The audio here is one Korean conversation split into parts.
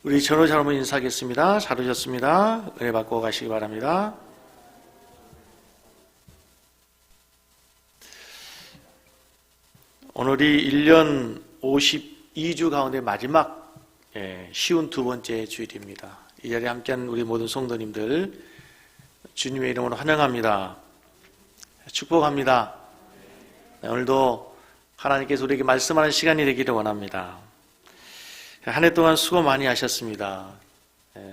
우리 전후 잘못 인사하겠습니다. 잘 오셨습니다. 은혜 받고 가시기 바랍니다. 오늘이 1년 52주 가운데 마지막 쉬운 두 번째 주일입니다. 이 자리에 함께한 우리 모든 성도님들 주님의 이름으로 환영합니다. 축복합니다. 오늘도 하나님께서 우리에게 말씀하는 시간이 되기를 원합니다. 한 해 동안 수고 많이 하셨습니다.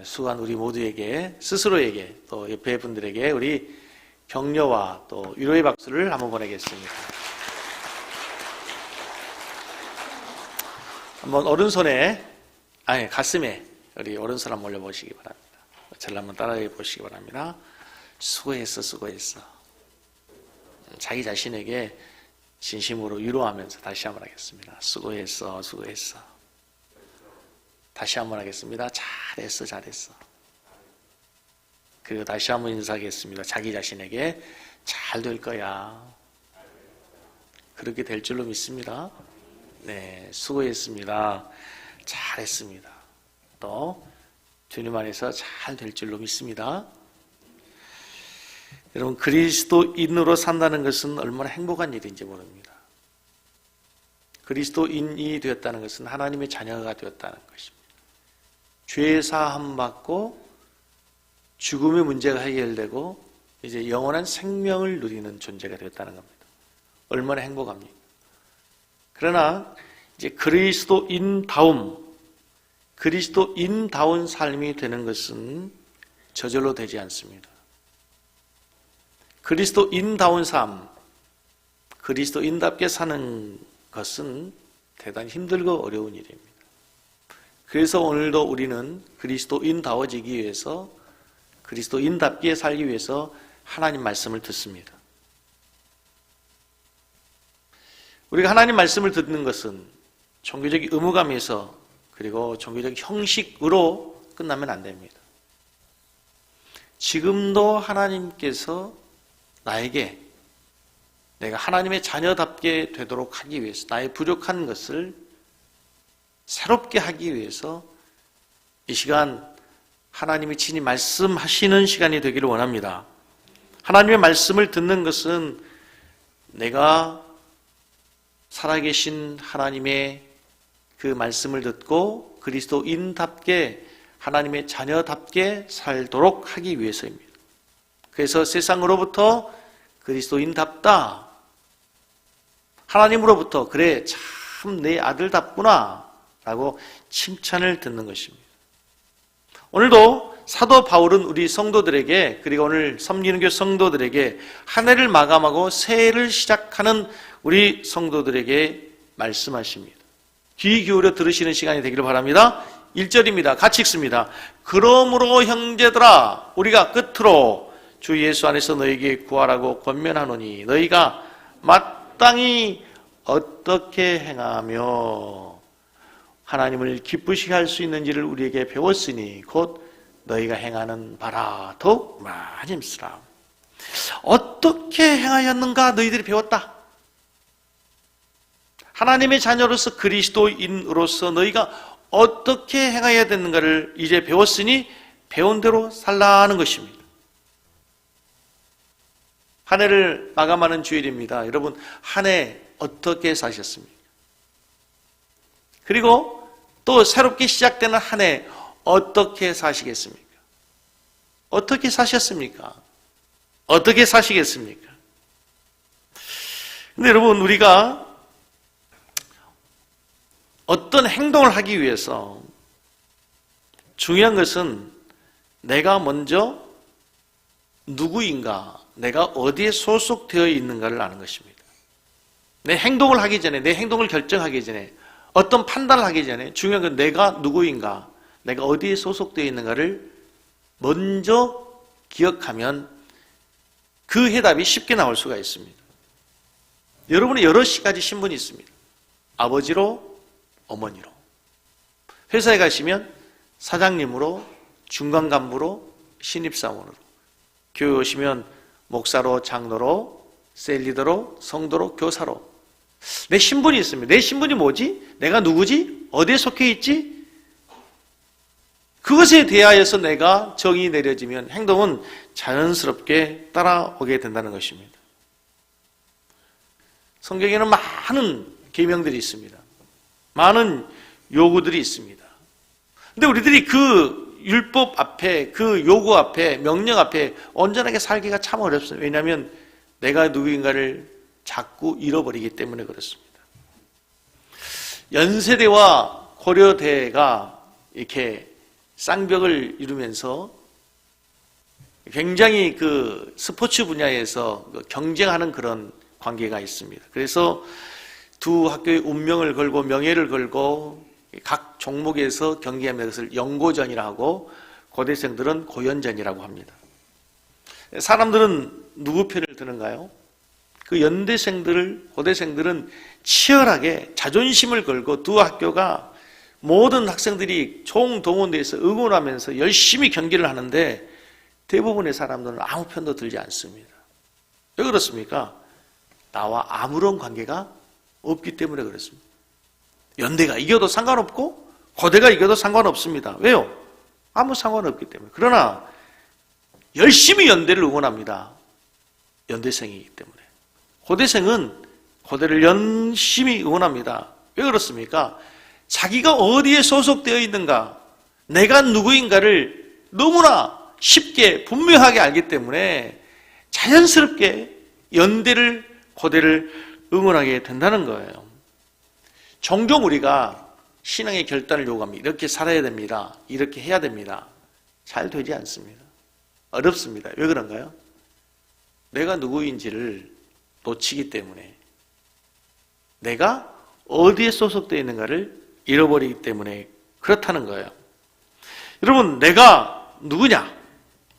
수고한 우리 모두에게, 스스로에게, 또 옆에 분들에게 우리 격려와 또 위로의 박수를 한번 보내겠습니다. 한번 오른손에, 가슴에 우리 오른손 한번 올려보시기 바랍니다. 저를 한번 따라해 보시기 바랍니다. 수고했어, 수고했어. 자기 자신에게 진심으로 위로하면서 다시 한번 하겠습니다. 수고했어, 수고했어. 다시 한번 하겠습니다. 잘했어, 잘했어. 그리고 다시 한번 인사하겠습니다. 자기 자신에게 잘 될 거야. 그렇게 될 줄로 믿습니다. 네, 수고했습니다. 잘했습니다. 또 주님 안에서 잘 될 줄로 믿습니다. 여러분, 그리스도인으로 산다는 것은 얼마나 행복한 일인지 모릅니다. 그리스도인이 되었다는 것은 하나님의 자녀가 되었다는 것입니다. 죄 사함 받고 죽음의 문제가 해결되고 이제 영원한 생명을 누리는 존재가 되었다는 겁니다. 얼마나 행복합니까? 그러나 이제 그리스도인다운 삶이 되는 것은 저절로 되지 않습니다. 그리스도인다운 삶, 그리스도인답게 사는 것은 대단히 힘들고 어려운 일입니다. 그래서 오늘도 우리는 그리스도인다워지기 위해서, 그리스도인답게 살기 위해서 하나님 말씀을 듣습니다. 우리가 하나님 말씀을 듣는 것은 종교적 의무감에서 그리고 종교적 형식으로 끝나면 안 됩니다. 지금도 하나님께서 나에게 내가 하나님의 자녀답게 되도록 하기 위해서, 나의 부족한 것을 새롭게 하기 위해서 이 시간 하나님이 친히 말씀하시는 시간이 되기를 원합니다. 하나님의 말씀을 듣는 것은 내가 살아계신 하나님의 그 말씀을 듣고 그리스도인답게, 하나님의 자녀답게 살도록 하기 위해서입니다. 그래서 세상으로부터 그리스도인답다, 하나님으로부터 그래 참 내 아들답구나 라고 칭찬을 듣는 것입니다. 오늘도 사도 바울은 우리 성도들에게, 그리고 오늘 섬기는 교회 성도들에게 한 해를 마감하고 새해를 시작하는 우리 성도들에게 말씀하십니다. 귀 기울여 들으시는 시간이 되기를 바랍니다. 1절입니다. 같이 읽습니다. 그러므로 형제들아, 우리가 끝으로 주 예수 안에서 너희에게 구하라고 권면하노니 너희가 마땅히 어떻게 행하며 하나님을 기쁘시게 할 수 있는지를 우리에게 배웠으니 곧 너희가 행하는 바라 더욱 많이 힘쓰라. 어떻게 행하였는가 너희들이 배웠다. 하나님의 자녀로서 그리스도인으로서 너희가 어떻게 행해야 되는가를 이제 배웠으니 배운 대로 살라는 것입니다. 한 해를 마감하는 주일입니다. 여러분, 한 해 어떻게 사셨습니까? 그리고 또 새롭게 시작되는 한 해 어떻게 사시겠습니까? 어떻게 사셨습니까? 어떻게 사시겠습니까? 근데 여러분, 우리가 어떤 행동을 하기 위해서 중요한 것은 내가 먼저 누구인가, 내가 어디에 소속되어 있는가를 아는 것입니다. 내 행동을 하기 전에, 내 행동을 결정하기 전에, 어떤 판단을 하기 전에 중요한 건 내가 누구인가, 내가 어디에 소속되어 있는가를 먼저 기억하면 그 해답이 쉽게 나올 수가 있습니다. 여러분이 여러 가지 신분이 있습니다. 아버지로, 어머니로. 회사에 가시면 사장님으로, 중간간부로, 신입사원으로. 교회 오시면 목사로, 장로로, 셀리더로, 성도로, 교사로. 내 신분이 있습니다. 내 신분이 뭐지? 내가 누구지? 어디에 속해 있지? 그것에 대하여서 내가 정이 내려지면 행동은 자연스럽게 따라오게 된다는 것입니다. 성경에는 많은 계명들이 있습니다. 많은 요구들이 있습니다. 근데 우리들이 그 율법 앞에, 그 요구 앞에, 명령 앞에 온전하게 살기가 참 어렵습니다. 왜냐하면 내가 누구인가를 자꾸 잃어버리기 때문에 그렇습니다. 연세대와 고려대가 이렇게 쌍벽을 이루면서 굉장히 그 스포츠 분야에서 경쟁하는 그런 관계가 있습니다. 그래서 두 학교의 운명을 걸고 명예를 걸고 각 종목에서 경기하면 그것을 연고전이라고 하고 고대생들은 고연전이라고 합니다. 사람들은 누구 편을 드는가요? 그 연대생들, 고대생들은 치열하게 자존심을 걸고 두 학교가 모든 학생들이 총동원돼서 응원하면서 열심히 경기를 하는데 대부분의 사람들은 아무 편도 들지 않습니다. 왜 그렇습니까? 나와 아무런 관계가 없기 때문에 그렇습니다. 연대가 이겨도 상관없고 고대가 이겨도 상관없습니다. 왜요? 아무 상관없기 때문에. 그러나 열심히 연대를 응원합니다. 연대생이기 때문에. 고대생은 고대를 열심히 응원합니다. 왜 그렇습니까? 자기가 어디에 소속되어 있는가, 내가 누구인가를 너무나 쉽게 분명하게 알기 때문에 자연스럽게 연대를, 고대를 응원하게 된다는 거예요. 종종 우리가 신앙의 결단을 요구합니다. 이렇게 살아야 됩니다. 이렇게 해야 됩니다. 잘 되지 않습니다. 어렵습니다. 왜 그런가요? 내가 누구인지를 놓치기 때문에, 내가 어디에 소속되어 있는가를 잃어버리기 때문에 그렇다는 거예요. 여러분, 내가 누구냐?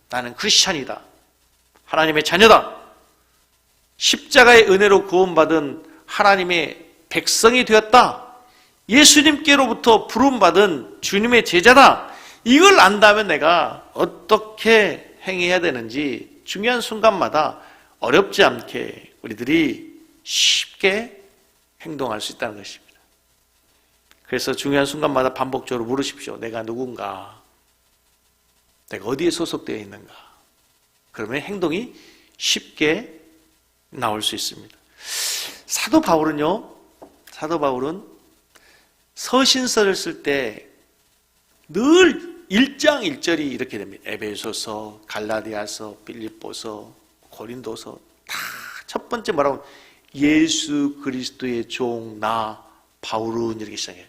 나는 크리스찬이다. 하나님의 자녀다. 십자가의 은혜로 구원받은 하나님의 백성이 되었다. 예수님께로부터 부름받은 주님의 제자다. 이걸 안다면 내가 어떻게 행해야 되는지 중요한 순간마다 어렵지 않게 우리들이 쉽게 행동할 수 있다는 것입니다. 그래서 중요한 순간마다 반복적으로 물으십시오. 내가 누군가? 내가 어디에 소속되어 있는가? 그러면 행동이 쉽게 나올 수 있습니다. 사도 바울은 서신서를 쓸 때 늘 1장 1절이 이렇게 됩니다. 에베소서, 갈라디아서, 빌립보서, 고린도서 다 첫 번째 뭐라고? 예수 그리스도의 종 나 바울은 이렇게 시작해요.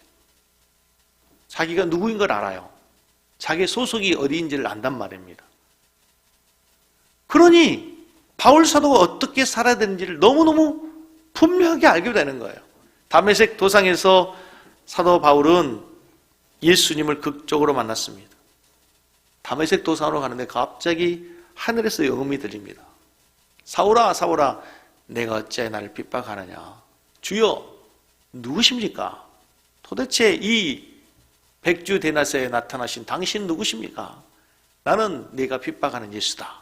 자기가 누구인 걸 알아요. 자기의 소속이 어디인지를 안단 말입니다. 그러니 바울 사도가 어떻게 살아야 되는지를 너무너무 분명하게 알게 되는 거예요. 다메섹 도상에서 사도 바울은 예수님을 극적으로 만났습니다. 다메섹 도상으로 가는데 갑자기 하늘에서 영음이 들립니다. 사울아, 사울아, 내가 어찌하여 나를 핍박하느냐? 주여, 누구십니까? 도대체 이 백주 데나스에 나타나신 당신 누구십니까? 나는 네가 핍박하는 예수다.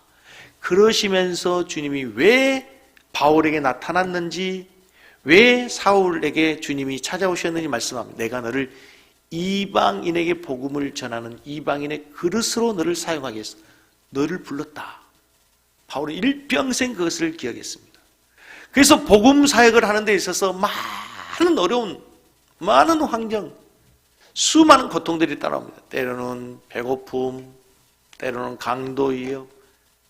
그러시면서 주님이 왜 바울에게 나타났는지, 왜 사울에게 주님이 찾아오셨는지 말씀합니다. 내가 너를 이방인에게 복음을 전하는 이방인의 그릇으로 너를 사용하겠어. 너를 불렀다. 바울은 일평생 그것을 기억했습니다. 그래서 복음 사역을 하는 데 있어서 많은 어려운, 많은 환경, 수많은 고통들이 따라옵니다. 때로는 배고픔, 때로는 강도 위협,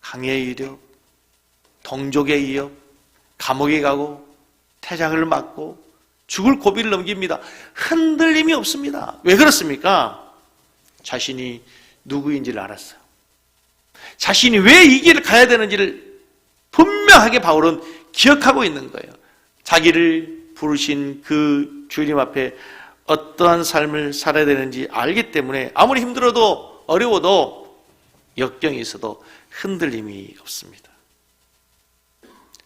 강의 위협, 동족의 위협, 감옥에 가고 태장을 맞고 죽을 고비를 넘깁니다. 흔들림이 없습니다. 왜 그렇습니까? 자신이 누구인지를 알았어요. 자신이 왜 이 길을 가야 되는지를 분명하게 바울은 기억하고 있는 거예요. 자기를 부르신 그 주님 앞에 어떠한 삶을 살아야 되는지 알기 때문에 아무리 힘들어도 어려워도 역경이 있어도 흔들림이 없습니다.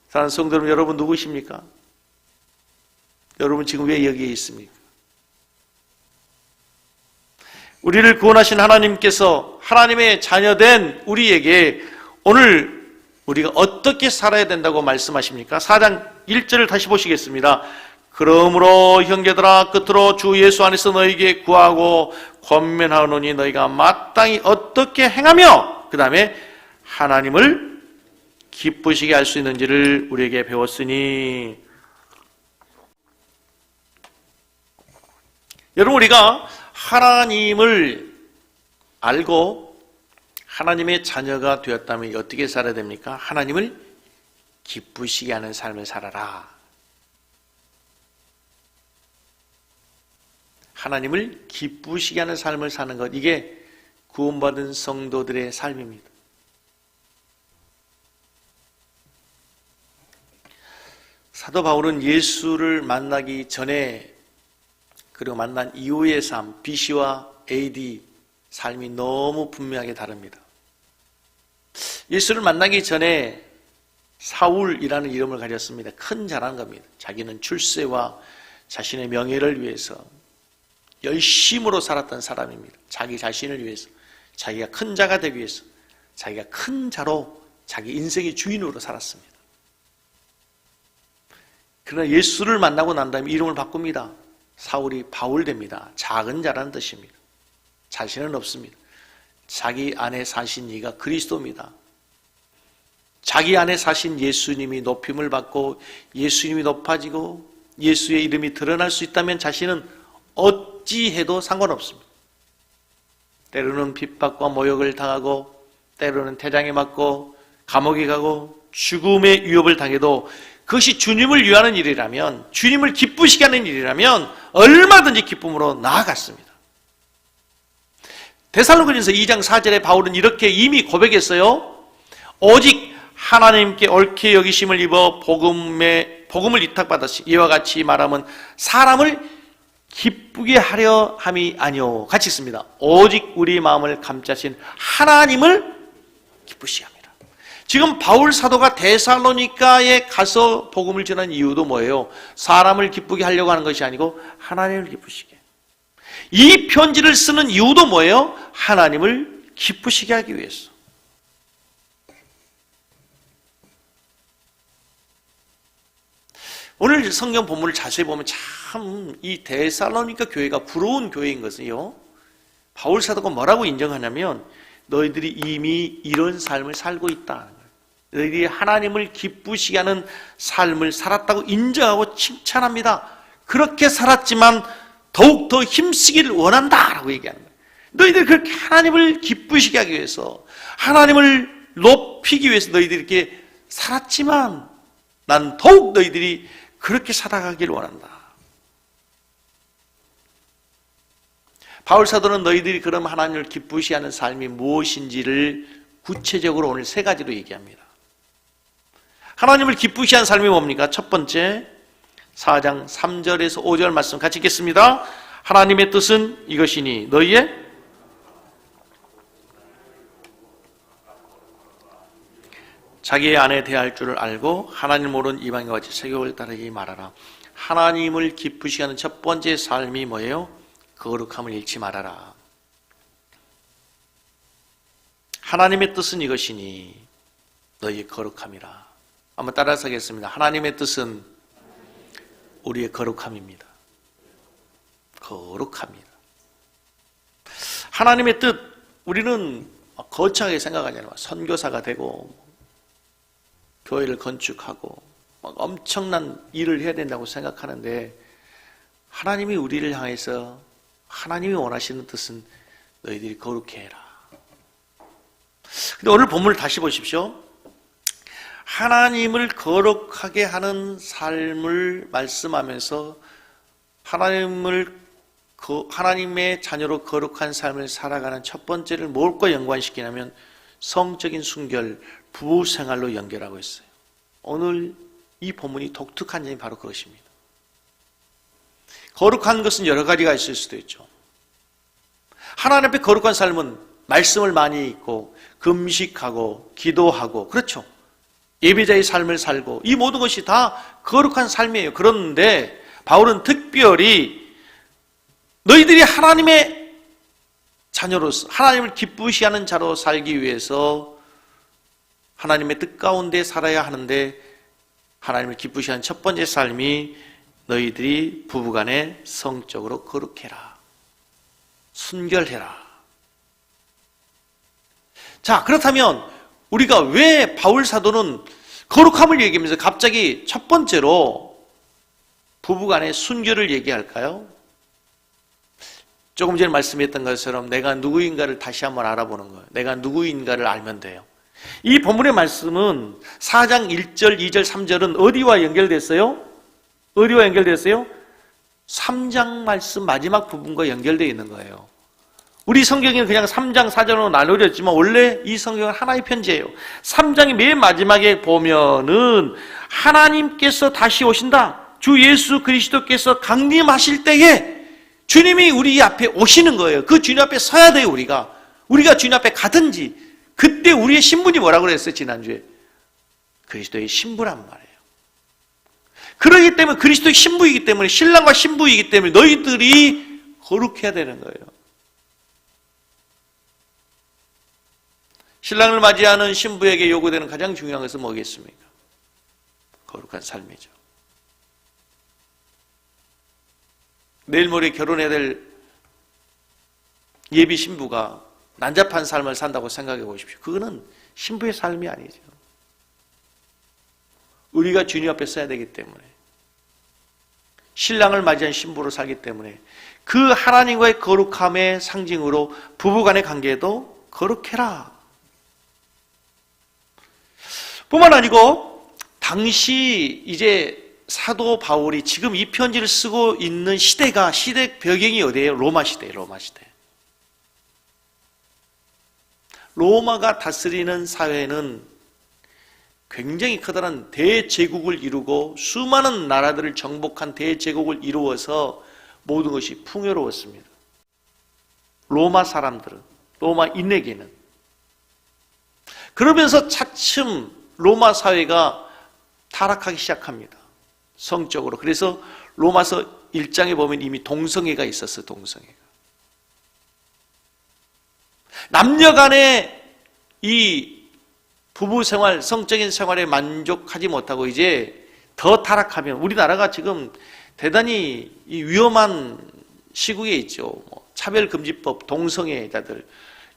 사랑하는 성도 여러분, 여러분 누구십니까? 여러분 지금 왜 여기에 있습니까? 우리를 구원하신 하나님께서 하나님의 자녀된 우리에게 오늘 우리가 어떻게 살아야 된다고 말씀하십니까? 4장 1절을 다시 보시겠습니다. 그러므로 형제들아 끝으로 주 예수 안에서 너희에게 구하고 권면하노니 너희가 마땅히 어떻게 행하며 그 다음에 하나님을 기쁘시게 할 수 있는지를 우리에게 배웠으니. 여러분, 우리가 하나님을 알고 하나님의 자녀가 되었다면 어떻게 살아야 됩니까? 하나님을 기쁘시게 하는 삶을 살아라. 하나님을 기쁘시게 하는 삶을 사는 것, 이게 구원받은 성도들의 삶입니다. 사도 바울은 예수를 만나기 전에 그리고 만난 이후의 삶, BC와 AD 삶이 너무 분명하게 다릅니다. 예수를 만나기 전에 사울이라는 이름을 가졌습니다. 큰 자랑갑니다. 자기는 출세와 자신의 명예를 위해서 열심으로 살았던 사람입니다. 자기 자신을 위해서, 자기가 큰 자가 되기 위해서, 자기가 큰 자로 자기 인생의 주인으로 살았습니다. 그러나 예수를 만나고 난 다음에 이름을 바꿉니다. 사울이 바울 됩니다. 작은 자라는 뜻입니다. 자신은 없습니다. 자기 안에 사신 이가 그리스도입니다. 자기 안에 사신 예수님이 높임을 받고 예수님이 높아지고 예수의 이름이 드러날 수 있다면 자신은 어찌해도 상관없습니다. 때로는 핍박과 모욕을 당하고 때로는 태장에 맞고 감옥에 가고 죽음의 위협을 당해도 그것이 주님을 위하는 일이라면, 주님을 기쁘시게 하는 일이라면 얼마든지 기쁨으로 나아갔습니다. 데살로니가서 2장 4절에 바울은 이렇게 이미 고백했어요. 오직 하나님께 옳게 여기심을 입어 복음을 위탁받았으니 이와 같이 말하면 사람을 기쁘게 하려 함이 아니오. 같이 있습니다. 오직 우리 마음을 감싸신 하나님을 기쁘시게 합니다. 지금 바울 사도가 데살로니가에 가서 복음을 전한 이유도 뭐예요? 사람을 기쁘게 하려고 하는 것이 아니고 하나님을 기쁘시게. 이 편지를 쓰는 이유도 뭐예요? 하나님을 기쁘시게 하기 위해서. 오늘 성경 본문을 자세히 보면 참 이 데살로니가 교회가 부러운 교회인 것은요, 바울 사도가 뭐라고 인정하냐면 너희들이 이미 이런 삶을 살고 있다는 거예요. 너희들이 하나님을 기쁘시게 하는 삶을 살았다고 인정하고 칭찬합니다. 그렇게 살았지만 더욱더 힘쓰기를 원한다라고 얘기하는 거예요. 너희들이 그렇게 하나님을 기쁘시게 하기 위해서, 하나님을 높이기 위해서 너희들이 이렇게 살았지만 난 더욱 너희들이 그렇게 살아가기를 원한다. 바울 사도는 너희들이 그럼 하나님을 기쁘시게 하는 삶이 무엇인지를 구체적으로 오늘 세 가지로 얘기합니다. 하나님을 기쁘시게 하는 삶이 뭡니까? 첫 번째, 4장 3절에서 5절 말씀 같이 읽겠습니다. 하나님의 뜻은 이것이니 너희의 자기의 아내 대할 줄을 알고 하나님 모르는 이방인과 같이 세격을 따르기 말하라. 하나님을 기쁘시게 하는 첫 번째 삶이 뭐예요? 거룩함을 잃지 말아라. 하나님의 뜻은 이것이니 너희의 거룩함이라. 한번 따라서 하겠습니다. 하나님의 뜻은 우리의 거룩함입니다. 거룩합니다. 하나님의 뜻, 우리는 거창하게 생각하지 않아요. 선교사가 되고 교회를 건축하고 막 엄청난 일을 해야 된다고 생각하는데, 하나님이 우리를 향해서 하나님이 원하시는 뜻은 너희들이 거룩해 해라. 근데 오늘 본문을 다시 보십시오. 하나님을 거룩하게 하는 삶을 말씀하면서 하나님의 자녀로 거룩한 삶을 살아가는 첫 번째를 뭘과 연관시키냐면 성적인 순결, 부부 생활로 연결하고 있어요. 오늘 이 본문이 독특한 점이 바로 그것입니다. 거룩한 것은 여러 가지가 있을 수도 있죠. 하나님 앞에 거룩한 삶은 말씀을 많이 읽고 금식하고 기도하고, 그렇죠. 예배자의 삶을 살고, 이 모든 것이 다 거룩한 삶이에요. 그런데 바울은 특별히 너희들이 하나님의 자녀로서 하나님을 기쁘시게 하는 자로 살기 위해서 하나님의 뜻 가운데 살아야 하는데, 하나님을 기쁘시게 하는 첫 번째 삶이 너희들이 부부간에 성적으로 거룩해라. 순결해라. 자, 그렇다면 우리가 왜 바울 사도는 거룩함을 얘기하면서 갑자기 첫 번째로 부부간의 순결을 얘기할까요? 조금 전에 말씀했던 것처럼 내가 누구인가를 다시 한번 알아보는 거예요. 내가 누구인가를 알면 돼요. 이 본문의 말씀은 4장 1절, 2절, 3절은 어디와 연결됐어요? 어디와 연결됐어요? 3장 말씀 마지막 부분과 연결되어 있는 거예요. 우리 성경에는 그냥 3장 4절로 나누어졌지만 원래 이 성경은 하나의 편지예요. 3장의 맨 마지막에 보면은 하나님께서 다시 오신다. 주 예수 그리스도께서 강림하실 때에 주님이 우리 앞에 오시는 거예요. 그 주님 앞에 서야 돼요. 우리가 주님 앞에 가든지. 그때 우리의 신분이 뭐라고 그랬어요? 지난주에 그리스도의 신부란 말이에요. 그러기 때문에 그리스도의 신부이기 때문에, 신랑과 신부이기 때문에 너희들이 거룩해야 되는 거예요. 신랑을 맞이하는 신부에게 요구되는 가장 중요한 것은 뭐겠습니까? 거룩한 삶이죠. 내일 모레 결혼해야 될 예비 신부가 난잡한 삶을 산다고 생각해 보십시오. 그거는 신부의 삶이 아니죠. 우리가 주님 앞에 서야 되기 때문에, 신랑을 맞이한 신부로 살기 때문에 그 하나님과의 거룩함의 상징으로 부부간의 관계도 거룩해라. 뿐만 아니고 당시 이제 사도 바울이 지금 이 편지를 쓰고 있는 시대 배경이 어디예요? 로마 시대예요. 로마 시대. 로마가 다스리는 사회는 굉장히 커다란 대제국을 이루고 수많은 나라들을 정복한 대제국을 이루어서 모든 것이 풍요로웠습니다. 로마 사람들은, 로마인에게는. 그러면서 차츰 로마 사회가 타락하기 시작합니다. 성적으로. 그래서 로마서 1장에 보면 이미 동성애가 있었어요. 동성애가. 남녀 간의 이 부부 생활, 성적인 생활에 만족하지 못하고 이제 더 타락하면, 우리나라가 지금 대단히 이 위험한 시국에 있죠. 차별금지법, 동성애자들.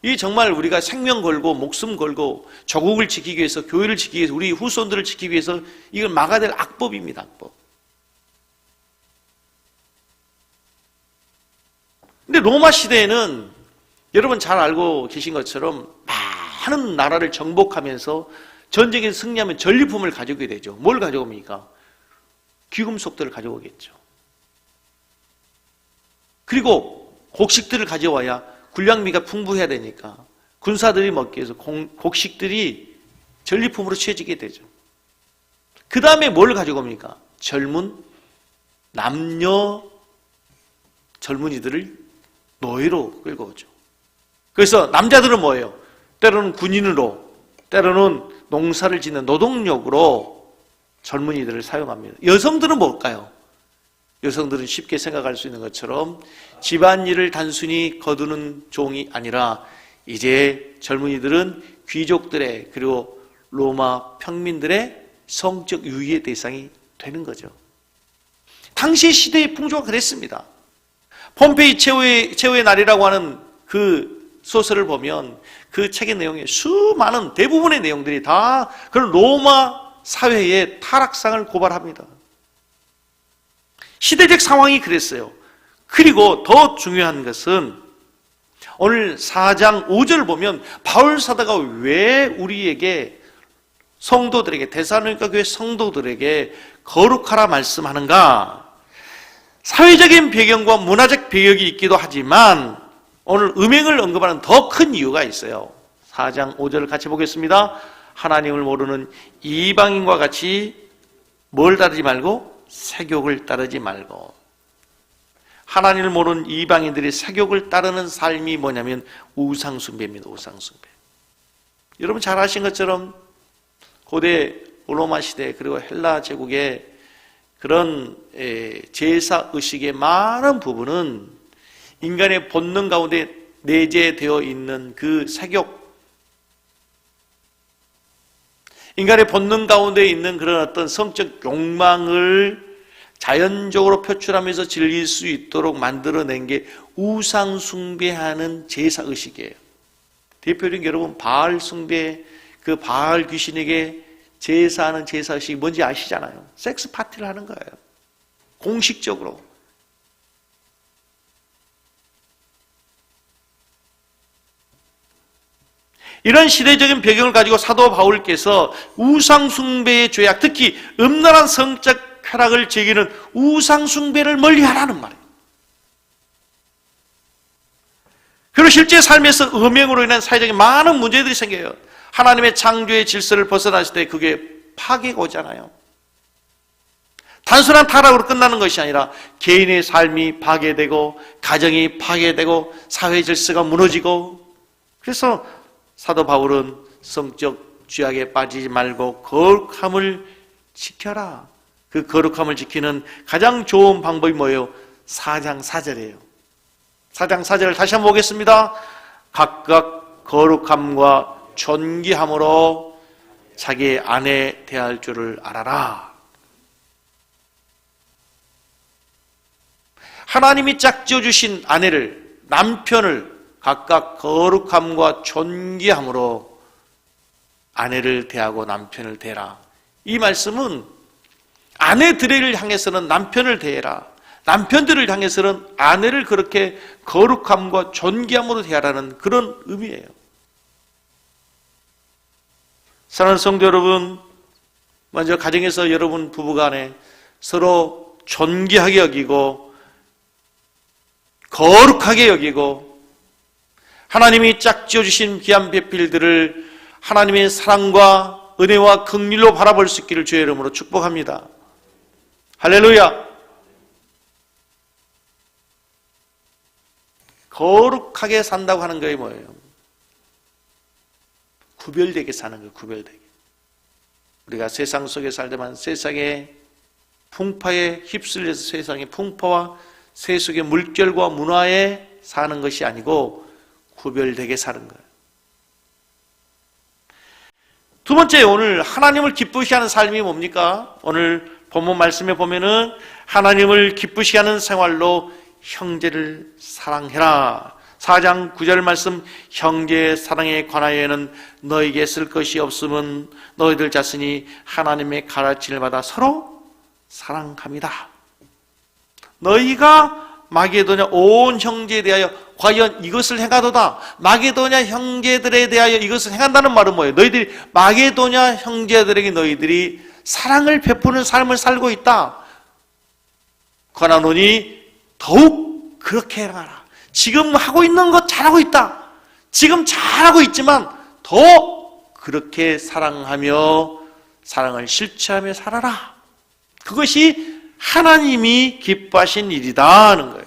이 정말 우리가 생명 걸고 목숨 걸고 조국을 지키기 위해서, 교회를 지키기 위해서, 우리 후손들을 지키기 위해서 이걸 막아야 될 악법입니다. 악법. 근데 로마 시대에는 여러분 잘 알고 계신 것처럼 많은 나라를 정복하면서 전쟁에 승리하면 전리품을 가져오게 되죠. 뭘 가져옵니까? 귀금속들을 가져오겠죠. 그리고 곡식들을 가져와야 군량미가 풍부해야 되니까 군사들이 먹기 위해서 곡식들이 전리품으로 취해지게 되죠. 그 다음에 뭘 가져옵니까? 젊은 남녀 젊은이들을 노예로 끌고 오죠. 그래서 남자들은 뭐예요? 때로는 군인으로, 때로는 농사를 짓는 노동력으로 젊은이들을 사용합니다. 여성들은 뭘까요? 여성들은 쉽게 생각할 수 있는 것처럼 집안일을 단순히 거두는 종이 아니라 이제 젊은이들은 귀족들의, 그리고 로마 평민들의 성적 유의의 대상이 되는 거죠. 당시 시대의 풍조가 그랬습니다. 폼페이 최후의 날이라고 하는 그 소설을 보면 그 책의 내용에 수많은, 대부분의 내용들이 다 그런 로마 사회의 타락상을 고발합니다. 시대적 상황이 그랬어요. 그리고 더 중요한 것은 오늘 4장 5절을 보면 바울 사도가 왜 우리에게, 성도들에게, 데살로니가 교회 성도들에게 거룩하라 말씀하는가? 사회적인 배경과 문화적 배경이 있기도 하지만 오늘 음행을 언급하는 더 큰 이유가 있어요. 4장 5절을 같이 보겠습니다. 하나님을 모르는 이방인과 같이 뭘 따르지 말고? 세욕을 따르지 말고. 하나님을 모르는 이방인들이 세욕을 따르는 삶이 뭐냐면 우상숭배입니다. 우상숭배. 여러분 잘 아신 것처럼 고대 로마 시대, 그리고 헬라 제국의 그런 제사의식의 많은 부분은 인간의 본능 가운데 내재되어 있는 그 세욕, 인간의 본능 가운데 있는 그런 어떤 성적 욕망을 자연적으로 표출하면서 즐길 수 있도록 만들어낸 게 우상 숭배하는 제사의식이에요. 대표적인 여러분 바알 숭배, 그 바알 귀신에게 제사하는 제사의식이 뭔지 아시잖아요. 섹스 파티를 하는 거예요. 공식적으로. 이런 시대적인 배경을 가지고 사도 바울께서 우상 숭배의 죄악, 특히 음란한 성적 쾌락을 즐기는 우상 숭배를 멀리하라는 말이에요. 그리고 실제 삶에서 음행으로 인한 사회적인 많은 문제들이 생겨요. 하나님의 창조의 질서를 벗어났을 때 그게 파괴가 오잖아요. 단순한 타락으로 끝나는 것이 아니라 개인의 삶이 파괴되고 가정이 파괴되고 사회 질서가 무너지고, 그래서 사도 바울은 성적 죄악에 빠지지 말고 거룩함을 지켜라. 그 거룩함을 지키는 가장 좋은 방법이 뭐예요? 4장 4절이에요. 4장 4절을 다시 한번 보겠습니다. 각각 거룩함과 존귀함으로 자기의 아내 대할 줄을 알아라. 하나님이 짝지어 주신 아내를, 남편을 각각 거룩함과 존귀함으로 아내를 대하고 남편을 대라. 이 말씀은 아내들을 향해서는 남편을 대해라, 남편들을 향해서는 아내를 그렇게 거룩함과 존귀함으로 대하라는 그런 의미예요. 사랑하는 성도 여러분, 먼저 가정에서 여러분 부부간에 서로 존귀하게 여기고 거룩하게 여기고 하나님이 짝지어 주신 귀한 배필들을 하나님의 사랑과 은혜와 긍휼로 바라볼 수 있기를 주의 이름으로 축복합니다. 할렐루야. 거룩하게 산다고 하는 게 뭐예요? 구별되게 사는 거예요. 구별되게. 우리가 세상 속에 살다만 세상의 풍파에 휩쓸려서 세상의 풍파와 세속의 물결과 문화에 사는 것이 아니고 구별되게 사는 거예요. 두 번째, 오늘 하나님을 기쁘시게 하는 삶이 뭡니까? 오늘 본문 말씀에 보면은 하나님을 기쁘시게 하는 생활로 형제를 사랑해라. 4장 9절 말씀, 형제의 사랑에 관하여는 너에게 쓸 것이 없으면 너희들 자신이 하나님의 가르침을 받아 서로 사랑합니다. 너희가 마게도냐 온 형제에 대하여 과연 이것을 행하도다. 마게도냐 형제들에 대하여 이것을 행한다는 말은 뭐예요? 너희들이 마게도냐 형제들에게 너희들이 사랑을 베푸는 삶을 살고 있다. 권하노니 더욱 그렇게 행하라. 지금 하고 있는 것 잘하고 있다. 지금 잘하고 있지만 더 그렇게 사랑하며 사랑을 실천하며 살아라. 그것이 하나님이 기뻐하신 일이다 하는 거예요.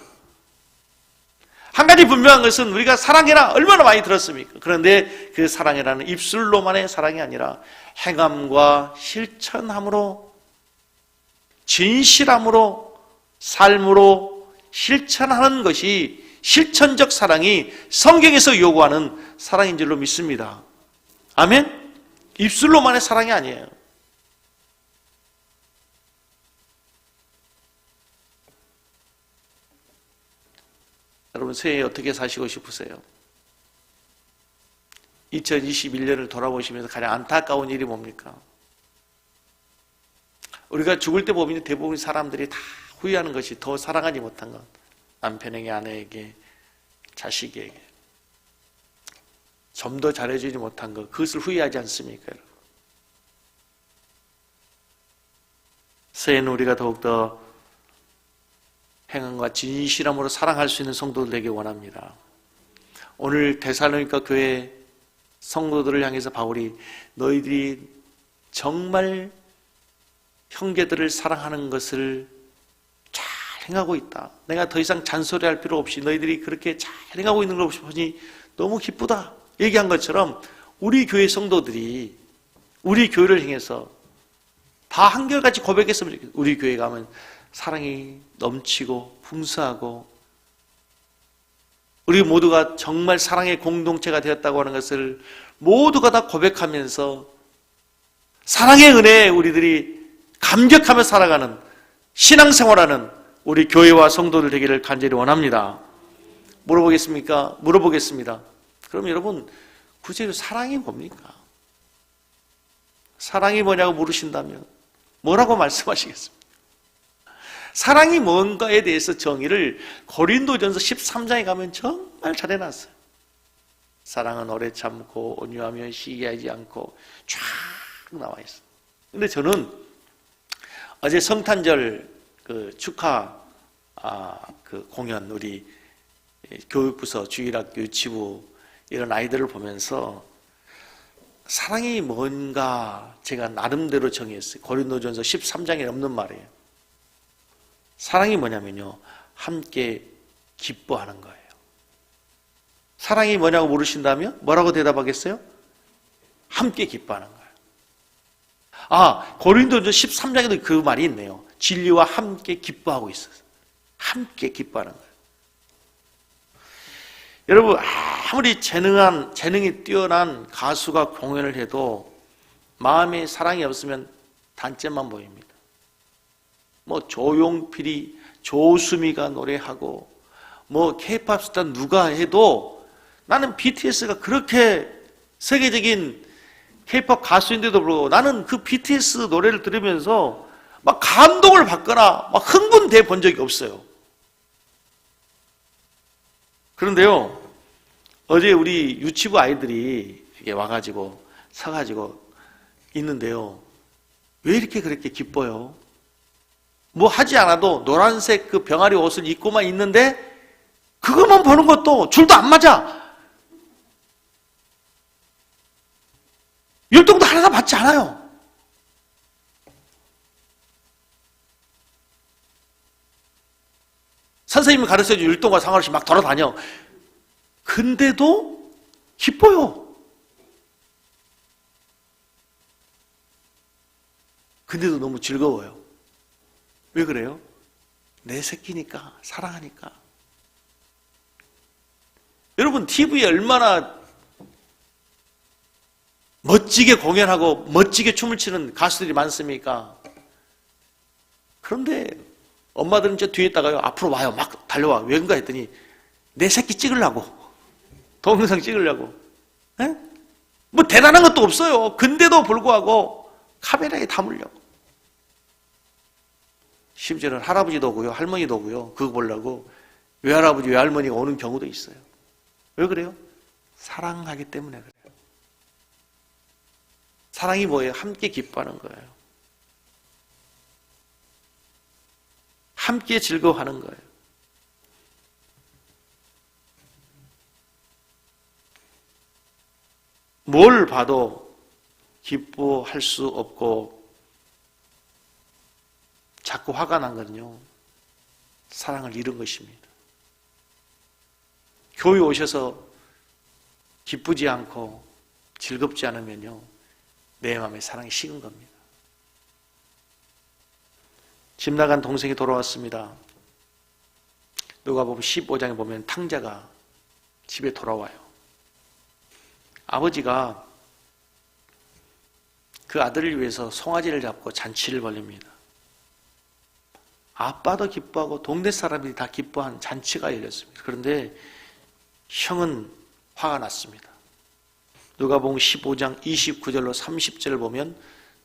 한 가지 분명한 것은 우리가 사랑해라 얼마나 많이 들었습니까? 그런데 그 사랑이라는 입술로만의 사랑이 아니라 행함과 실천함으로, 진실함으로, 삶으로 실천하는 것이 실천적 사랑이 성경에서 요구하는 사랑인 줄로 믿습니다. 아멘? 입술로만의 사랑이 아니에요. 여러분 새해에 어떻게 사시고 싶으세요? 2021년을 돌아보시면서 가장 안타까운 일이 뭡니까? 우리가 죽을 때 보면 대부분 사람들이 다 후회하는 것이 더 사랑하지 못한 것. 남편에게, 아내에게, 자식에게 좀 더 잘해주지 못한 것. 그것을 후회하지 않습니까? 새해는 우리가 더욱더 행함과 진실함으로 사랑할 수 있는 성도들 되길 원합니다. 오늘 데살로니가 교회 성도들을 향해서 바울이 너희들이 정말 형제들을 사랑하는 것을 잘 행하고 있다. 내가 더 이상 잔소리할 필요 없이 너희들이 그렇게 잘 행하고 있는 걸 보니 너무 기쁘다. 얘기한 것처럼 우리 교회 성도들이 우리 교회를 향해서 다 한결같이 고백했으면 좋겠어요. 우리 교회 가면 사랑이 넘치고 풍성하고 우리 모두가 정말 사랑의 공동체가 되었다고 하는 것을 모두가 다 고백하면서 사랑의 은혜에 우리들이 감격하며 살아가는 신앙생활하는 우리 교회와 성도들 되기를 간절히 원합니다. 물어보겠습니까? 물어보겠습니다. 그럼 여러분, 구체적으로 사랑이 뭡니까? 사랑이 뭐냐고 물으신다면 뭐라고 말씀하시겠습니까? 사랑이 뭔가에 대해서 정의를 고린도전서 13장에 가면 정말 잘 해놨어요. 사랑은 오래 참고 온유하며 시기하지 않고 쫙 나와 있어요. 근데 저는 어제 성탄절 축하 공연, 우리 교육부서, 주일학교, 유치부 이런 아이들을 보면서 사랑이 뭔가 제가 나름대로 정의했어요. 고린도전서 13장에 없는 말이에요. 사랑이 뭐냐면요, 함께 기뻐하는 거예요. 사랑이 뭐냐고 물으신다면 뭐라고 대답하겠어요? 함께 기뻐하는 거예요. 고린도전서 13장에도 그 말이 있네요. 진리와 함께 기뻐하고 있어요. 함께 기뻐하는 거예요. 여러분, 아무리 재능이 뛰어난 가수가 공연을 해도 마음에 사랑이 없으면 단점만 보입니다. 조용필이, 조수미가 노래하고 K-팝 스타 누가 해도, 나는 BTS가 그렇게 세계적인 K-팝 가수인데도 불구하고 나는 그 BTS 노래를 들으면서 막 감동을 받거나 막 흥분돼 본 적이 없어요. 그런데요, 어제 우리 유치부 아이들이 이렇게 와가지고 서가지고 있는데요, 왜 이렇게 그렇게 기뻐요? 하지 않아도 노란색 그 병아리 옷을 입고만 있는데 그것만 보는 것도 줄도 안 맞아. 율동도 하나도 받지 않아요. 선생님이 가르쳐준 율동과 상관없이 막 돌아다녀. 근데도 기뻐요. 근데도 너무 즐거워요. 왜 그래요? 내 새끼니까, 사랑하니까. 여러분, TV에 얼마나 멋지게 공연하고 멋지게 춤을 추는 가수들이 많습니까? 그런데 엄마들은 저 뒤에 있다가요, 앞으로 와요. 막 달려와. 왜인가 했더니 내 새끼 찍으려고, 동영상 찍으려고. 에? 대단한 것도 없어요. 근데도 불구하고 카메라에 담으려고. 심지어는 할아버지도 오고요, 할머니도 오고요, 그거 보려고 외할아버지, 외할머니가 오는 경우도 있어요. 왜 그래요? 사랑하기 때문에 그래요. 사랑이 뭐예요? 함께 기뻐하는 거예요. 함께 즐거워하는 거예요. 뭘 봐도 기뻐할 수 없고 자꾸 화가 난 거는요, 사랑을 잃은 것입니다. 교회 오셔서 기쁘지 않고 즐겁지 않으면요, 내 마음에 사랑이 식은 겁니다. 집 나간 동생이 돌아왔습니다. 누가복음 15장에 보면 탕자가 집에 돌아와요. 아버지가 그 아들을 위해서 송아지를 잡고 잔치를 벌립니다. 아빠도 기뻐하고 동네 사람들이 다 기뻐한 잔치가 열렸습니다. 그런데 형은 화가 났습니다. 누가복음 15장 29절로 30절을 보면,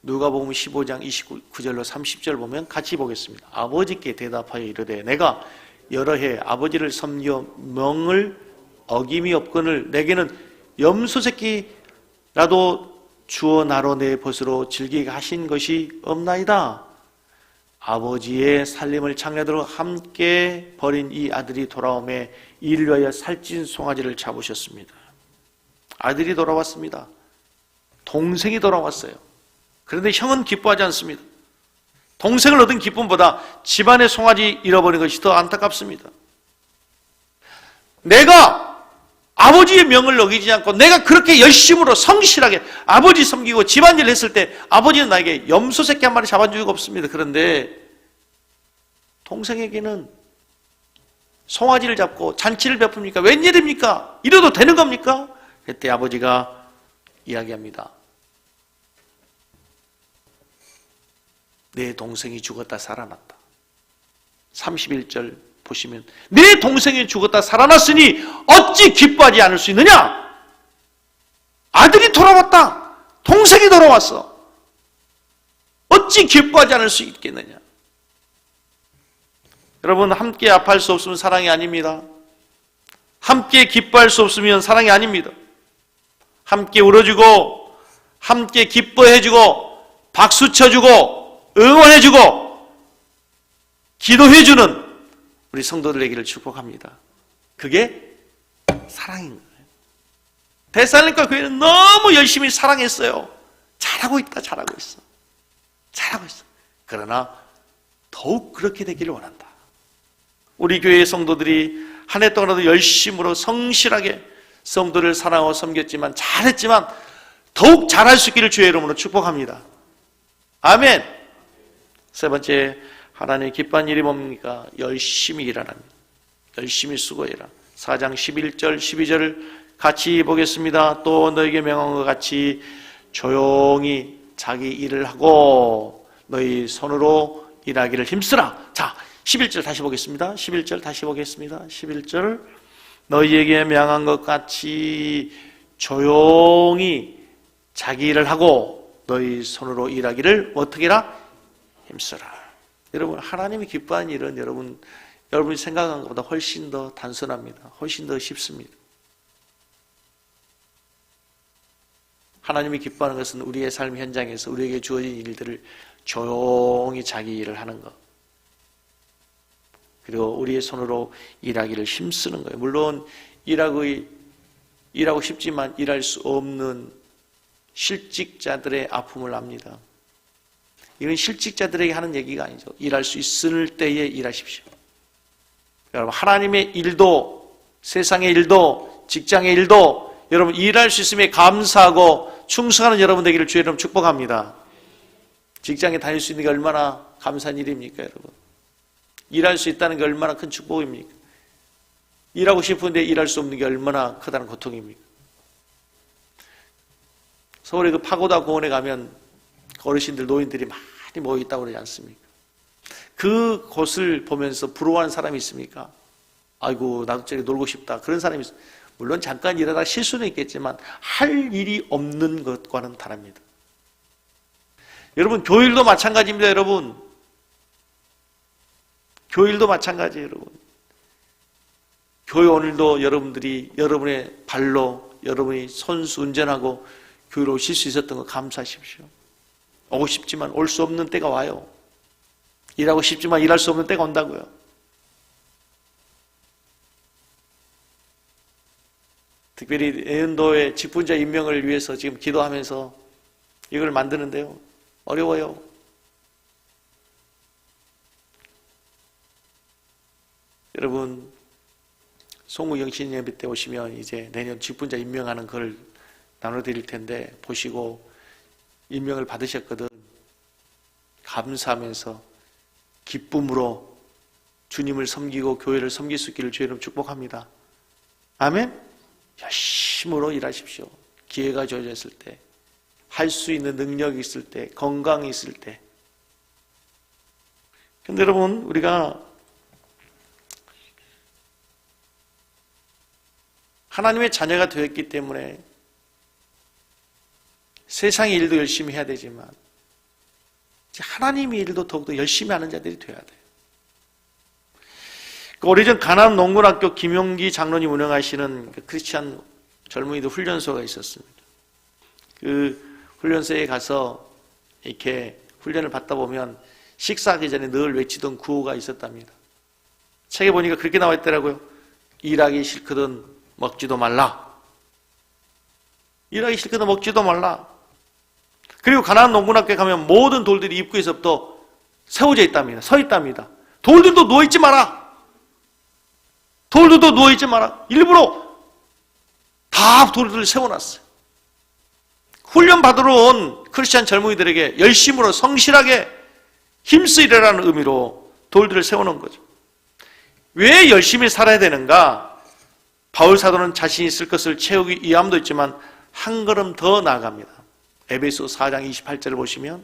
누가복음 15장 29절로 30절 보면 같이 보겠습니다. 아버지께 대답하여 이르되 내가 여러 해 아버지를 섬겨 명을 어김이 없거늘 내게는 염소 새끼라도 주어 나로 내 벗으로 즐기게 하신 것이 없나이다. 아버지의 살림을 창녀들과 함께 버린 이 아들이 돌아오매 이를 위하여 살찐 송아지를 잡으셨습니다. 아들이 돌아왔습니다. 동생이 돌아왔어요. 그런데 형은 기뻐하지 않습니다. 동생을 얻은 기쁨보다 집안의 송아지 잃어버린 것이 더 안타깝습니다. 내가 아버지의 명을 어기지 않고 내가 그렇게 열심으로 성실하게 아버지 섬기고 집안일을 했을 때 아버지는 나에게 염소 새끼 한 마리 잡아준 적 없습니다. 그런데 동생에게는 송아지를 잡고 잔치를 베풉니까? 웬일입니까? 이래도 되는 겁니까? 그때 아버지가 이야기합니다. 내 동생이 죽었다 살아났다. 31절 보시면 내 동생이 죽었다 살아났으니 어찌 기뻐하지 않을 수 있느냐? 아들이 돌아왔다. 동생이 돌아왔어. 어찌 기뻐하지 않을 수 있겠느냐? 여러분, 함께 아파할 수 없으면 사랑이 아닙니다. 함께 기뻐할 수 없으면 사랑이 아닙니다. 함께 울어주고 함께 기뻐해주고 박수 쳐주고 응원해주고 기도해주는 우리 성도들 되기를 축복합니다. 그게 사랑인 거예요. 데살로니가 교회는 너무 열심히 사랑했어요. 잘하고 있다, 잘하고 있어. 잘하고 있어. 그러나 더욱 그렇게 되기를 원한다. 우리 교회의 성도들이 한 해 동안도 열심으로 성실하게 성도를 사랑하고 섬겼지만 잘했지만 더욱 잘할 수 있기를 주의 이름으로 축복합니다. 아멘. 세 번째, 하나님의 기뻐하는 일이 뭡니까? 열심히 일하랍니다. 열심히 수고해라. 4장 11절 12절을 같이 보겠습니다. 또 너에게 명한 것 같이 조용히 자기 일을 하고 너희 손으로 일하기를 힘쓰라. 자, 11절 다시 보겠습니다. 11절 다시 보겠습니다. 11절 너희에게 명한 것 같이 조용히 자기 일을 하고 너희 손으로 일하기를 어떻게 해라? 힘쓰라. 여러분, 하나님이 기뻐하는 일은 여러분이 생각한 것보다 훨씬 더 단순합니다. 훨씬 더 쉽습니다. 하나님이 기뻐하는 것은 우리의 삶 현장에서 우리에게 주어진 일들을 조용히 자기 일을 하는 것, 그리고 우리의 손으로 일하기를 힘쓰는 거예요. 물론 일하고 싶지만 일할 수 없는 실직자들의 아픔을 압니다. 이건 실직자들에게 하는 얘기가 아니죠. 일할 수 있을 때에 일하십시오. 여러분, 하나님의 일도, 세상의 일도, 직장의 일도 여러분 일할 수 있음에 감사하고 충성하는 여러분 되기를 주의 이름으로 축복합니다. 직장에 다닐 수 있는 게 얼마나 감사한 일입니까, 여러분? 일할 수 있다는 게 얼마나 큰 축복입니까? 일하고 싶은데 일할 수 없는 게 얼마나 크다는 고통입니까? 서울의 그 파고다 공원에 가면 어르신들, 노인들이 많이 모여있다고 그러지 않습니까? 그 곳을 보면서 부러워하는 사람이 있습니까? 아이고, 나도 저기 놀고 싶다. 그런 사람이 있어요. 물론 잠깐 일하다가 실수는 있겠지만 할 일이 없는 것과는 다릅니다. 여러분, 교일도 마찬가지입니다. 여러분, 교일도 마찬가지예요. 여러분, 교회 오늘도 여러분들이 여러분의 발로 여러분이 손수 운전하고 교회로 오실 수 있었던 거 감사하십시오. 오고 싶지만 올 수 없는 때가 와요. 일하고 싶지만 일할 수 없는 때가 온다고요. 특별히 내년도에 직분자 임명을 위해서 지금 기도하면서 이걸 만드는데요, 어려워요. 여러분, 송구 영신 예배 때 오시면 이제 내년 직분자 임명하는 걸 나눠드릴 텐데 보시고 임명을 받으셨거든. 감사하면서 기쁨으로 주님을 섬기고 교회를 섬길 수 있기를 주의 이름으로 축복합니다. 아멘. 열심으로 일하십시오. 기회가 주어졌을 때, 할 수 있는 능력이 있을 때, 건강이 있을 때. 근데 여러분, 우리가 하나님의 자녀가 되었기 때문에 세상의 일도 열심히 해야 되지만 하나님의 일도 더욱더 열심히 하는 자들이 되어야 돼요. 오래전 가남 농군학교 김용기 장로님 운영하시는 크리스찬 젊은이들 훈련소가 있었습니다. 그 훈련소에 가서 이렇게 훈련을 받다 보면 식사하기 전에 늘 외치던 구호가 있었답니다. 책에 보니까 그렇게 나와 있더라고요. 일하기 싫거든 먹지도 말라. 일하기 싫거든 먹지도 말라. 그리고 가나안 농군학교에 가면 모든 돌들이 입구에서부터 세워져 있답니다. 서 있답니다. 돌들도 누워있지 마라. 돌들도 누워있지 마라. 일부러 다 돌들을 세워놨어요. 훈련 받으러 온 크리스찬 젊은이들에게 열심으로 성실하게 힘쓰이라는 의미로 돌들을 세워놓은 거죠. 왜 열심히 살아야 되는가? 바울 사도는 자신이 쓸 것을 채우기 위함도 있지만 한 걸음 더 나아갑니다. 에베소 4장 28절을 보시면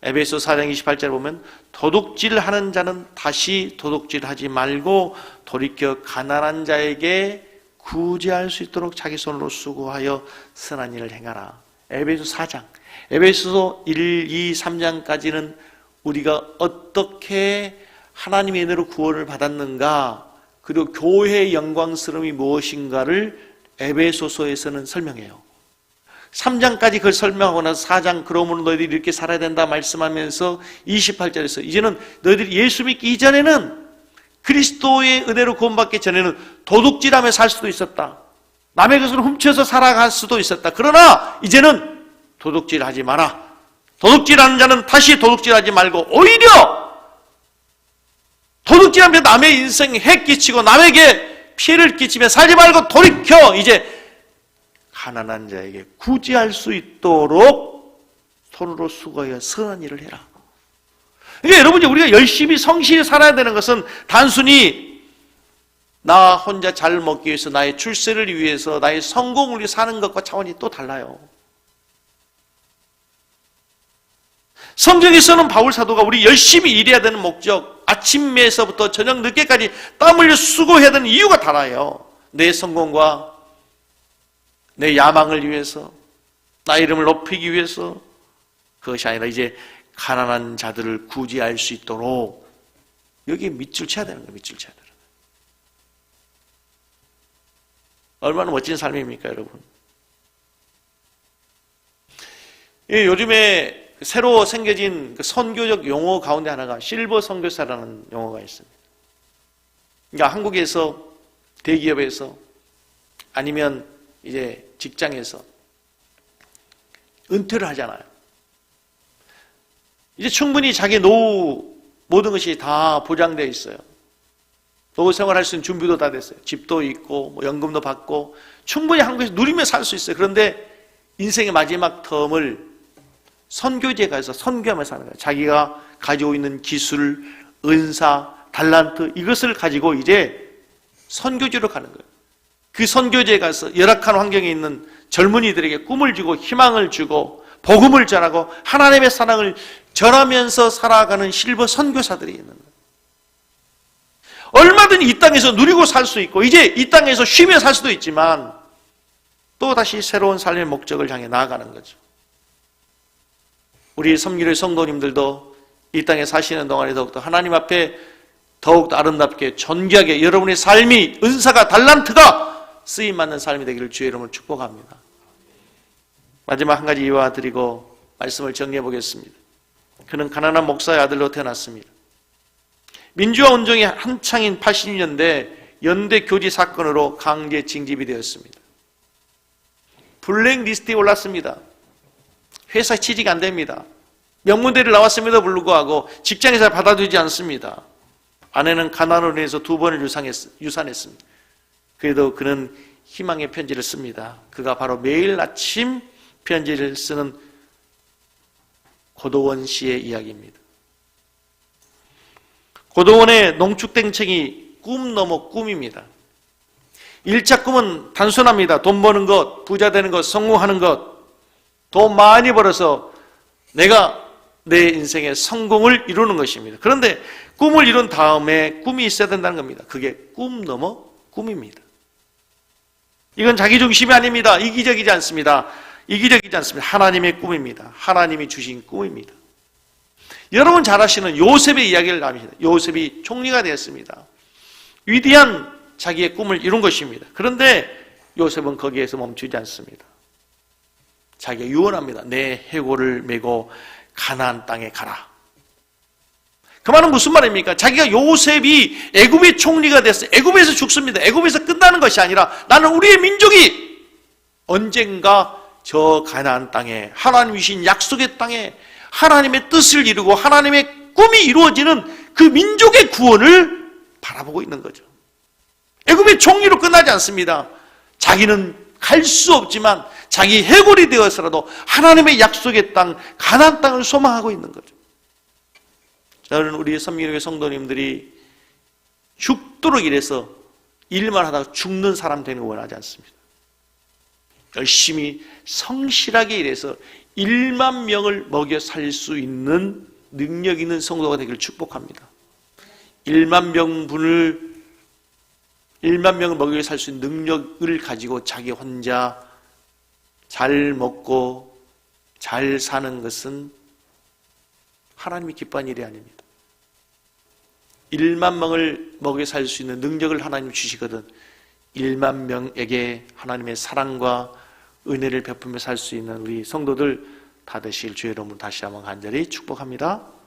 에베소 4장 28절에 보면 도둑질하는 자는 다시 도둑질하지 말고 돌이켜 가난한 자에게 구제할 수 있도록 자기 손으로 수고하여 선한 일을 행하라. 에베소 4장, 에베소 1, 2, 3장까지는 우리가 어떻게 하나님의 은혜로 구원을 받았는가, 그리고 교회의 영광스러움이 무엇인가를 에베소서에서는 설명해요. 3장까지 그걸 설명하고 나서 4장 그러므로 너희들이 이렇게 살아야 된다 말씀하면서 28절에서 이제는 너희들이 예수 믿기 이전에는 그리스도의 은혜로 구원받기 전에는 도둑질하며 살 수도 있었다. 남의 것을 훔쳐서 살아갈 수도 있었다. 그러나 이제는 도둑질하지 마라. 도둑질하는 자는 다시 도둑질하지 말고 오히려 도둑질하며 남의 인생에 해 끼치고 남에게 피해를 끼치며 살지 말고 돌이켜 이제 가난한 자에게 구제할 수 있도록 손으로 수고하여 선한 일을 해라. 그러니까 여러분, 우리가 열심히 성실히 살아야 되는 것은 단순히 나 혼자 잘 먹기 위해서, 나의 출세를 위해서, 나의 성공을 위해 사는 것과 차원이 또 달라요. 성경에서는 바울 사도가 우리 열심히 일해야 되는 목적, 아침에서부터 저녁 늦게까지 땀 흘려 수고해야 되는 이유가 달라요. 내 성공과 내 야망을 위해서, 나의 이름을 높이기 위해서, 그것이 아니라 이제 가난한 자들을 구제할 수 있도록 여기에 밑줄 쳐야 되는 거예요. 밑줄 쳐야 되는 거예요. 얼마나 멋진 삶입니까, 여러분? 요즘에 새로 생겨진 선교적 용어 가운데 하나가 실버 선교사라는 용어가 있습니다. 그러니까 한국에서 대기업에서 아니면 이제 직장에서 은퇴를 하잖아요. 이제 충분히 자기 노후 모든 것이 다 보장되어 있어요. 노후 생활할 수 있는 준비도 다 됐어요. 집도 있고 뭐 연금도 받고 충분히 한국에서 누리며 살 수 있어요. 그런데 인생의 마지막 텀을 선교지에 가서 선교하며 사는 거예요. 자기가 가지고 있는 기술, 은사, 달란트 이것을 가지고 이제 선교지로 가는 거예요. 그 선교지에 가서 열악한 환경에 있는 젊은이들에게 꿈을 주고 희망을 주고 복음을 전하고 하나님의 사랑을 전하면서 살아가는 실버 선교사들이 있는 거예요. 얼마든지 이 땅에서 누리고 살 수 있고 이제 이 땅에서 쉬며 살 수도 있지만 또 다시 새로운 삶의 목적을 향해 나아가는 거죠. 우리 섬기는 성도님들도 이 땅에 사시는 동안에 더욱더 하나님 앞에 더욱더 아름답게 존귀하게 여러분의 삶이 은사가 달란트가 쓰임받는 삶이 되기를 주의 이름으로 축복합니다. 마지막 한 가지 이와 드리고 말씀을 정리해 보겠습니다. 그는 가난한 목사의 아들로 태어났습니다. 민주화 운동이 한창인 80년대 연대 교지 사건으로 강제 징집이 되었습니다. 블랙리스트에 올랐습니다. 회사 취직 안 됩니다. 명문대를 나왔음에도 불구하고 직장에서 받아들이지 않습니다. 아내는 가난으로 인해서 2번을 유산했습니다. 그래도 그는 희망의 편지를 씁니다. 그가 바로 매일 아침 편지를 쓰는 고도원 씨의 이야기입니다. 고도원의 농축땡청이 꿈 넘어 꿈입니다. 1차 꿈은 단순합니다. 돈 버는 것, 부자 되는 것, 성공하는 것, 돈 많이 벌어서 내가 내 인생의 성공을 이루는 것입니다. 그런데 꿈을 이룬 다음에 꿈이 있어야 된다는 겁니다. 그게 꿈 넘어 꿈입니다. 이건 자기중심이 아닙니다. 이기적이지 않습니다. 이기적이지 않습니다. 하나님의 꿈입니다. 하나님이 주신 꿈입니다. 여러분 잘 아시는 요셉의 이야기를 나눕니다. 요셉이 총리가 되었습니다. 위대한 자기의 꿈을 이룬 것입니다. 그런데 요셉은 거기에서 멈추지 않습니다. 자기가 유언합니다. 내 해골을 메고 가나안 땅에 가라. 그 말은 무슨 말입니까? 자기가 요셉이 애굽의 총리가 됐어요. 애굽에서 죽습니다. 애굽에서 끝나는 것이 아니라 나는 우리의 민족이 언젠가 저 가나안 땅에 하나님이 주신 약속의 땅에 하나님의 뜻을 이루고 하나님의 꿈이 이루어지는 그 민족의 구원을 바라보고 있는 거죠. 애굽의 총리로 끝나지 않습니다. 자기는 갈 수 없지만 자기 해골이 되어서라도 하나님의 약속의 땅 가나안 땅을 소망하고 있는 거죠. 저는 우리 섬기는 성도님들이 죽도록 일해서 일만 하다가 죽는 사람 되는 거 원하지 않습니다. 열심히 성실하게 일해서 1만 명을 먹여 살 수 있는 능력 있는 성도가 되기를 축복합니다. 1만 명을 먹여 살 수 있는 능력을 가지고 자기 혼자 잘 먹고 잘 사는 것은 하나님이 기뻐하는 일이 아닙니다. 1만 명을 먹여 살 수 있는 능력을 하나님 주시거든 1만 명에게 하나님의 사랑과 은혜를 베풀며 살 수 있는 우리 성도들 다 되실 주의 이름으로 다시 한번 간절히 축복합니다.